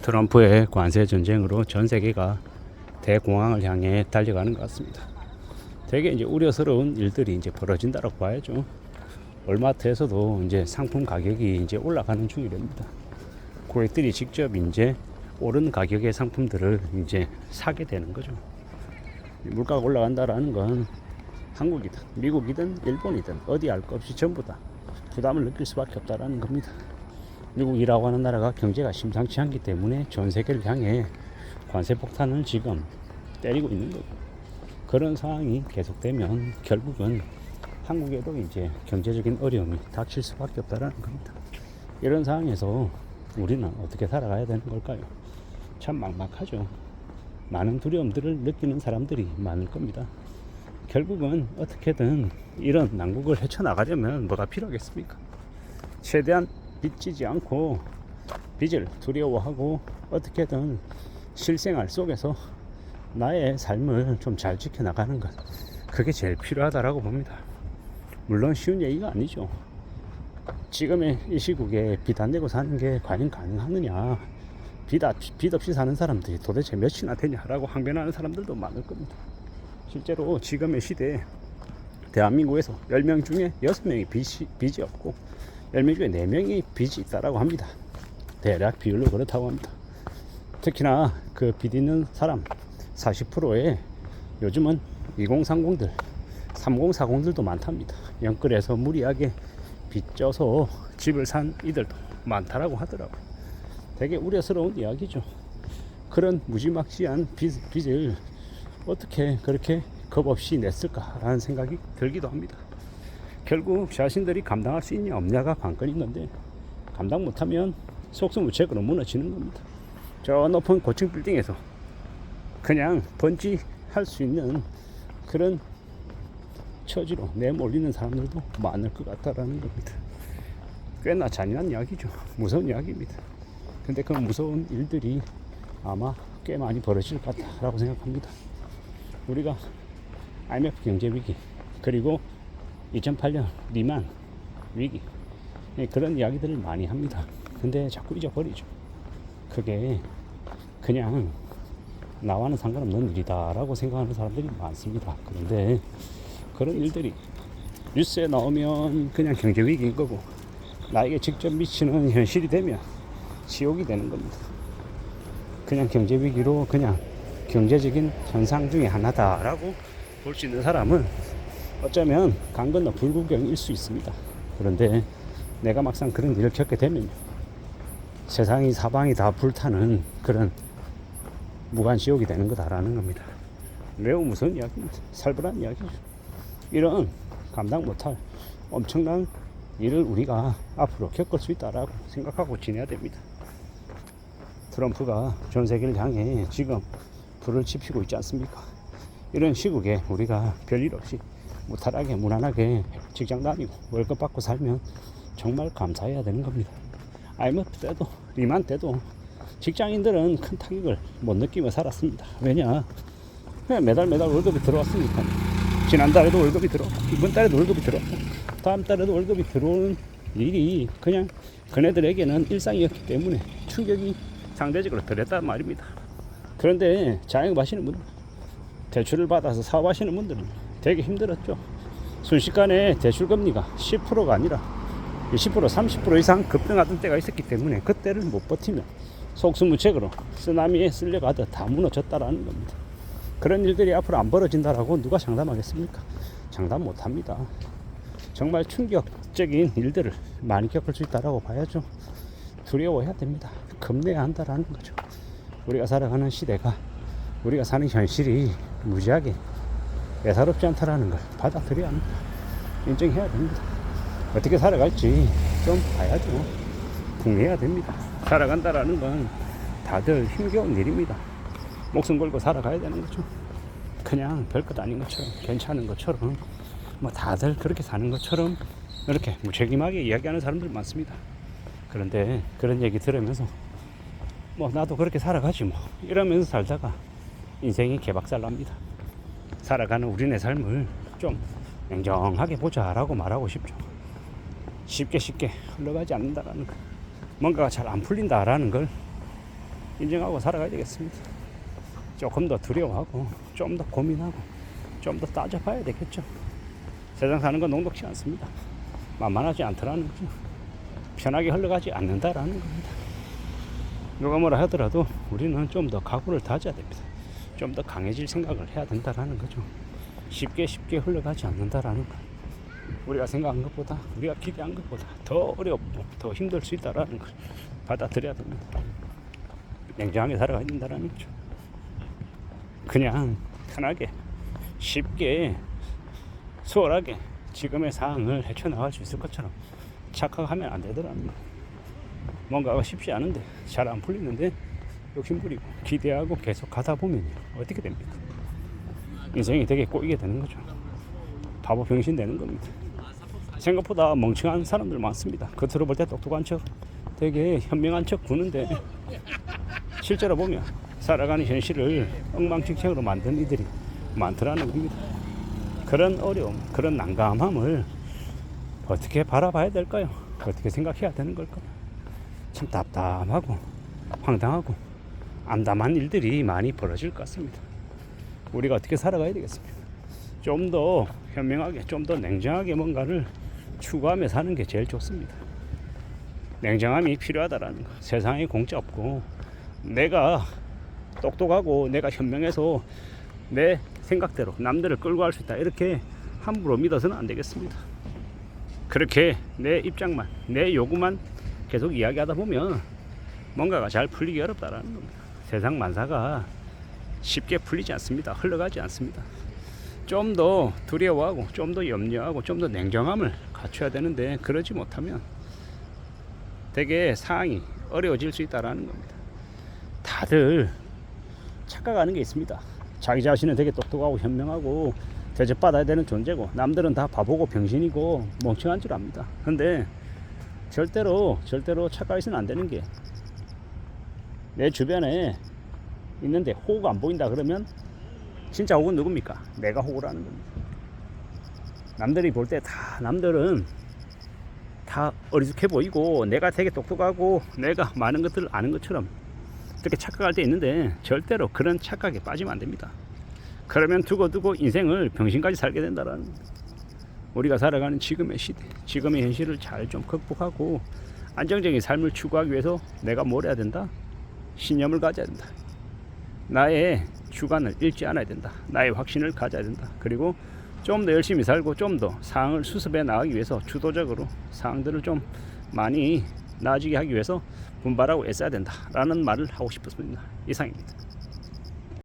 트럼프의 관세 전쟁으로 전 세계가 대공황을 향해 달려가는 것 같습니다. 되게 이제 우려스러운 일들이 이제 벌어진다고 봐야죠. 월마트에서도 이제 상품 가격이 이제 올라가는 중이랍니다. 고객들이 직접 이제 오른 가격의 상품들을 이제 사게 되는 거죠. 물가가 올라간다라는 건 한국이든 미국이든 일본이든 어디 알 것 없이 전부 다 부담을 느낄 수밖에 없다라는 겁니다. 미국이라고 하는 나라가 경제가 심상치 않기 때문에 전 세계를 향해 관세 폭탄을 지금 때리고 있는 거고, 그런 상황이 계속되면 결국은 한국에도 이제 경제적인 어려움이 닥칠 수밖에 없다라는 겁니다. 이런 상황에서 우리는 어떻게 살아가야 되는 걸까요? 참 막막하죠. 많은 두려움들을 느끼는 사람들이 많을 겁니다. 결국은 어떻게든 이런 난국을 헤쳐나가려면 뭐가 필요하겠습니까? 최대한 빚지지 않고 빚을 두려워하고 어떻게든 실생활 속에서 나의 삶을 좀 잘 지켜나가는 것, 그게 제일 필요하다라고 봅니다. 물론 쉬운 얘기가 아니죠. 지금의 이 시국에 빚 안 내고 사는 게 과연 가능하느냐, 빚 없이 사는 사람들이 도대체 몇이나 되냐라고 항변하는 사람들도 많을 겁니다. 실제로 지금의 시대에 대한민국에서 10명 중에 6명이 빚이 없고 10명 중에 4명이 빚이 있다라고 합니다. 대략 비율로 그렇다고 합니다. 특히나 그 빚 있는 사람 40%에 요즘은 2030들, 3040들도 많답니다. 영끌에서 무리하게 빚져서 집을 산 이들도 많다라고 하더라고요. 되게 우려스러운 이야기죠. 그런 무지막지한 빚을 어떻게 그렇게 겁 없이 냈을까라는 생각이 들기도 합니다. 결국 자신들이 감당할 수 있냐 없냐가 관건인 건데, 감당 못하면 속수무책으로 무너지는 겁니다. 저 높은 고층 빌딩에서 그냥 번지할 수 있는 그런 처지로 내몰리는 사람들도 많을 것 같다라는 겁니다. 꽤나 잔인한 이야기죠. 무서운 이야기입니다. 근데 그 무서운 일들이 아마 꽤 많이 벌어질 것 같다라고 생각합니다. 우리가 IMF 경제 위기, 그리고 2008년 리만 위기, 그런 이야기들을 많이 합니다. 근데 자꾸 잊어버리죠. 그게 그냥 나와는 상관없는 일이다라고 생각하는 사람들이 많습니다. 그런데 그런 일들이 뉴스에 나오면 그냥 경제 위기인 거고, 나에게 직접 미치는 현실이 되면 지옥이 되는 겁니다. 그냥 경제 위기로 그냥 경제적인 현상 중에 하나다라고 볼 수 있는 사람은 어쩌면 강 건너 불구경일 수 있습니다. 그런데 내가 막상 그런 일을 겪게 되면 세상이 사방이 다 불타는 그런 무간지옥이 되는 거다라는 겁니다. 매우 무서운 이야기입니다. 살벌한 이야기죠. 이런 감당 못할 엄청난 일을 우리가 앞으로 겪을 수 있다라고 생각하고 지내야 됩니다. 트럼프가 전 세계를 향해 지금 불을 지피고 있지 않습니까? 이런 시국에 우리가 별일 없이 무탈하게 무난하게 직장 다니고 월급 받고 살면 정말 감사해야 되는 겁니다. IMF 때도 리만 때도 직장인들은 큰 타격을 못 느끼며 살았습니다. 왜냐? 그냥 매달 월급이 들어왔으니까. 지난달에도 월급이 들어왔고, 이번 달에도 월급이 들어왔고, 다음 달에도 월급이 들어오는 일이 그냥 그네들에게는 일상이었기 때문에 충격이 상대적으로 덜했단 말입니다. 그런데 자영업 하시는 분들, 대출을 받아서 사업하시는 분들은 되게 힘들었죠. 순식간에 대출 금리가 10%가 아니라 20%, 30% 이상 급등하던 때가 있었기 때문에 그때를 못 버티면 속수무책으로 쓰나미에 쓸려가듯 다 무너졌다라는 겁니다. 그런 일들이 앞으로 안 벌어진다라고 누가 장담하겠습니까? 장담 못합니다. 정말 충격적인 일들을 많이 겪을 수 있다라고 봐야죠. 두려워해야 됩니다. 겁내야 한다라는 거죠. 우리가 살아가는 시대가, 우리가 사는 현실이 무지하게 애사롭지 않다라는 걸 받아들여야 합니다. 인정해야 됩니다. 어떻게 살아갈지 좀 봐야죠. 궁리해야 됩니다. 살아간다라는 건 다들 힘겨운 일입니다. 목숨 걸고 살아가야 되는 거죠. 그냥 별것 아닌 것처럼, 괜찮은 것처럼, 뭐 다들 그렇게 사는 것처럼 이렇게 무책임하게 이야기하는 사람들 많습니다. 그런데 그런 얘기 들으면서 뭐 나도 그렇게 살아가지 뭐 이러면서 살다가 인생이 개박살납니다. 살아가는 우리네 삶을 좀 냉정하게 보자라고 말하고 싶죠. 쉽게 흘러가지 않는다라는 거, 뭔가가 잘 안 풀린다라는 걸 인정하고 살아가야 되겠습니다. 조금 더 두려워하고 좀 더 고민하고 좀 더 따져봐야 되겠죠. 세상 사는 건 녹록지 않습니다. 만만하지 않더라는 거죠. 편하게 흘러가지 않는다라는 겁니다. 누가 뭐라 하더라도 우리는 좀 더 각오를 다져야 됩니다. 좀 더 강해질 생각을 해야 된다라는 거죠. 쉽게 흘러가지 않는다라는 거. 우리가 생각한 것보다, 우리가 기대한 것보다 더 어렵고 더 힘들 수 있다라는 걸 받아들여야 됩니다. 냉정하게 살아가야 된다라는 거죠. 그냥 편하게 쉽게 수월하게 지금의 상황을 헤쳐나갈 수 있을 것처럼 착각하면 안 되더라는 거. 뭔가가 쉽지 않은데 잘 안 풀리는데 욕심부리고 기대하고 계속 가다 보면 어떻게 됩니까? 인생이 되게 꼬이게 되는 거죠. 바보 병신 되는 겁니다. 생각보다 멍청한 사람들 많습니다. 겉으로 볼 때 똑똑한 척 되게 현명한 척 구는데 실제로 보면 살아가는 현실을 엉망진창으로 만든 이들이 많더라는 겁니다. 그런 어려움, 그런 난감함을 어떻게 바라봐야 될까요? 어떻게 생각해야 되는 걸까요? 참 답답하고 황당하고 암담한 일들이 많이 벌어질 것 같습니다. 우리가 어떻게 살아가야 되겠습니까? 좀 더 현명하게, 좀 더 냉정하게 뭔가를 추구하며 사는 게 제일 좋습니다. 냉정함이 필요하다라는 거. 세상에 공짜 없고 내가 똑똑하고 내가 현명해서 내 생각대로 남들을 끌고 갈 수 있다, 이렇게 함부로 믿어서는 안 되겠습니다. 그렇게 내 입장만, 내 요구만 계속 이야기하다 보면 뭔가가 잘 풀리기 어렵다라는 겁니다. 세상 만사가 쉽게 풀리지 않습니다. 흘러가지 않습니다. 좀 더 두려워하고 좀 더 염려하고 좀 더 냉정함을 갖춰야 되는데 그러지 못하면 되게 상황이 어려워질 수 있다는 겁니다. 다들 착각하는 게 있습니다. 자기 자신은 되게 똑똑하고 현명하고 대접받아야 되는 존재고 남들은 다 바보고 병신이고 멍청한 줄 압니다. 근데 절대로 착각해서는 안 되는 게, 내 주변에 있는데 호구가 안 보인다 그러면 진짜 호구는 누굽니까? 내가 호구라는 겁니다. 남들이 볼 때 남들은 다 어리숙해 보이고 내가 되게 똑똑하고 내가 많은 것들을 아는 것처럼 그렇게 착각할 때 있는데 절대로 그런 착각에 빠지면 안 됩니다. 그러면 두고두고 인생을 병신까지 살게 된다라는 겁니다. 우리가 살아가는 지금의 시대, 지금의 현실을 잘 좀 극복하고 안정적인 삶을 추구하기 위해서 내가 뭘 해야 된다? 신념을 가져야 된다. 나의 주관을 잃지 않아야 된다. 나의 확신을 가져야 된다. 그리고 좀 더 열심히 살고 좀 더 상황을 수습해 나가기 위해서 주도적으로 상황들을 좀 많이 나아지게 하기 위해서 분발하고 애써야 된다라는 말을 하고 싶었습니다. 이상입니다.